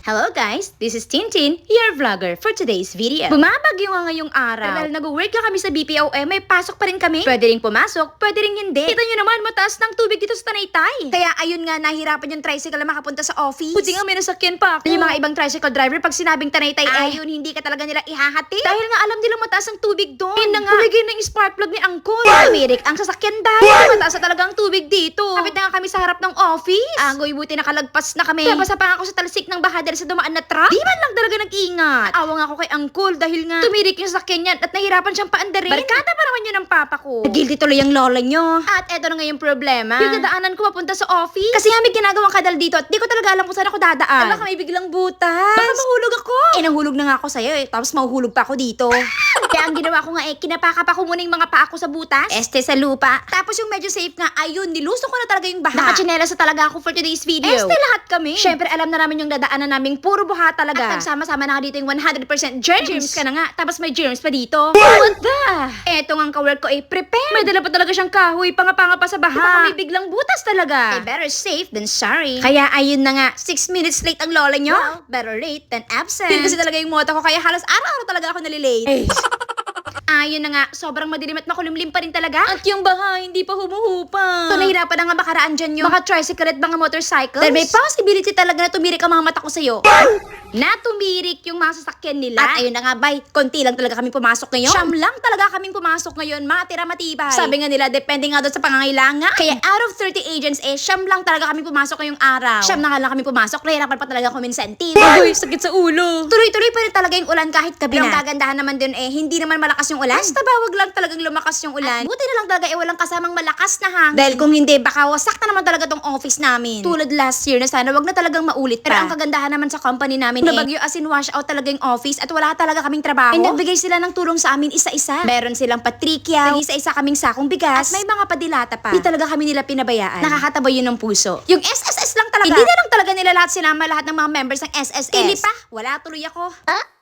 Hello guys, this is Tintin, your vlogger for today's video. Bumabagyo nga ngayong araw. Pero dahil nag-work ka kami sa BPOM, may pasok pa rin kami. Pwede rin pumasok, pwede rin hindi. Kita nyo naman, mataas ng tubig dito sa Tanaytay. Kaya ayun nga, nahirapan yung tricycle na makapunta sa office. Buti nga may nasakyan pa ako. Yung mga ibang tricycle driver, pag sinabing Tanaytay, ayun, hindi ka talaga nila ihahati. Dahil nga alam nilang mataas ang tubig doon. Yun na nga, kumigay ng spark plug ni Angkol. Tumirik ang sasakyan dahil mataas na talagang tubig dito. Kapit na nga kami sa harap ng office. Agoy, buti nakalagpas na kami. Basa pa nga ako sa talsik ng baha dahil sa dumaan na truck. Di man lang talaga nag-ingat. Awang ako kay Angkol dahil nga tumirik yung sasakyan niyan at nahirapan siyang paandarin. Barkada pa naman yun ng papa ko. Guilty tuloy ang lola nyo. At eto na nga yung problema. Yung dadaanan ko papunta sa office. Kasi nga may ginagawang kadal dito at di ko talaga alam kung saan ako dadaan. Baka may biglang butas. Baka mahulog ako. Nahulog na nga ako sa'yo tapos mahuhulog pa ako dito. Kaya ang ginawa ko nga kinapaka pa ko muna yung mga paa ko sa butas. Sa lupa. Tapos yung medyo safe nga, ayun, nilusok ko na talaga yung baha. Nakachinelas na talaga ako for today's video. Lahat kami. Syempre, alam na namin yung dadaanan naming puro buha talaga. At nagsama-sama na nga dito yung 100% germs. Germs ka na nga, tapos may germs pa dito. What the? Eto nga ka-work ko prepare. May dala pa talaga siyang kahoy, panga-panga pa sa baha. Baka may biglang butas talaga. Better safe than sorry. Kaya ayun na nga, 6 minutes late ang lola nyo. Well, better late than absent. Yun kasi talaga yung motto ko, kaya halos araw-araw talaga ako nalilate. Ayun na nga, sobrang madilim at makulimlim pa rin talaga. At yung baha, hindi pa humuhupa. So, nahirapan na nga makaraan dyan yung mga tricycle at mga motorcycles. Dahil may possibility talaga na tumirik ang mga mata ko sa'yo. Na tumirik yung mga sasakyan nila. At ayun na nga, bay, konti lang talaga kaming pumasok ngayon. Siyam lang talaga kaming pumasok ngayon, matira matibay. Sabi nga nila, depende nga doon sa pangangailangan. Kaya out of 30 agents, siyam lang talaga kaming pumasok ngayong araw. Siyam na nga lang kaming pumasok, nahirapan pa talaga kung incentive. Uy, sakit sa ulo. Tuloy-tuloy pa rin talaga yung ulan kahit gabi na. Pero ang kagandahan naman dun hindi naman malakas yung ulan. Basta bawag lang talagang lumakas yung ulan. At buti na lang talaga walang kasamang malakas na hangin. Dahil kung hindi, baka wasak na naman talaga tong office namin. Tulad last year na sana wag na talagang maulit pa. Pero ang kagandahan naman sa company namin nabagyo as in wash out talaga yung office at wala talaga kaming trabaho. Nagbigay sila ng tulong sa amin isa-isa. Meron silang patrikya, isa-isa kaming sakong bigas, at may mga padilata pa. Hindi talaga kami nila pinabayaan. Nakakataba yun ng puso. Yung SSS lang talaga. Hindi na lang talaga nila lahat sinama lahat ng mga members ng SSS. Ili pa, wala tuloy ako.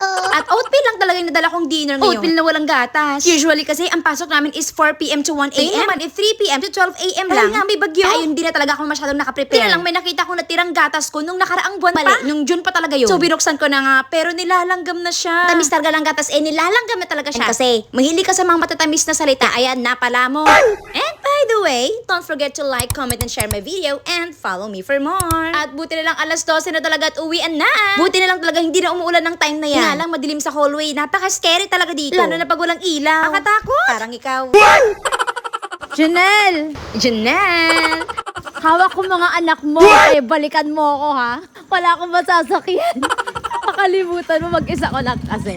At oatmeal lang talaga yung nadala kong dinner ngayon. Oatmeal na walang gatas. Usually kasi ang pasok namin is 4 p.m. to 1 a.m. naman 3 p.m. to 12 a.m. lang. Nga may bagyo. Ayun, hindi na talaga ako masyadong nakaprepare. Lang may nakita ko na tirang gatas ko nung nakaraang buwan pa. Nung June pa talaga yun. So binuksan ko na nga, pero nilalanggam na siya. Tamis talaga lang gatas, nilalanggam na talaga siya. Kasi mahilig ka sa mga matatamis na salita. Ayan, napala mo. And by the way, don't forget to like, comment, and share my video and follow me for more. At buti na lang alas 12 na talaga at uwian na. Buti na lang talaga hindi na umuulan ng time na yan. Nga lang madilim sa hallway. Napaka-scary talaga dito. Lalo na pag walang ilaw. Nakatakot. Parang ikaw. Janelle! Janelle! Hawak ko mga anak mo, balikan mo ako ha. Wala akong masasakyan. Makalimutan mo, mag-isa ko lang kasi.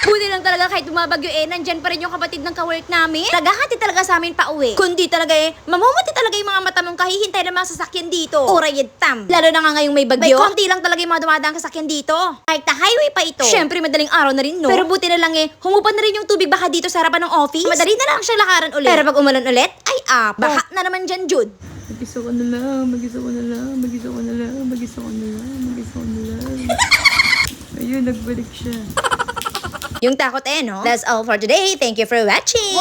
Buti lang talaga kahit bumabagyo nandyan pa rin yung kapatid ng kawork namin. Tagahati talaga sa amin pa uwi. Kundi talaga mamumati talaga yung mga mata mong kahihintay ng mga sasakyan dito. Orayed tam. Lalo na nga ngayong may bagyo. May konti lang talaga yung mga dumadang sasakyan dito. Kahit na highway pa ito. Syempre madaling araw na rin, no? Pero buti na lang humupan na rin yung tubig baka dito sa harapan ng office. Madali na lang siya lakaran ulit. Pero pag umulan ulit, ay baha na naman dyan, Jude. Mag-isa ko na lang, mag-isa ko na lang, mag-isa ko na lang, mag-isa ko na lang, mag-isa ko na lang. Ayun, nagbalik siya. Yung takot no? That's all for today. Thank you for watching.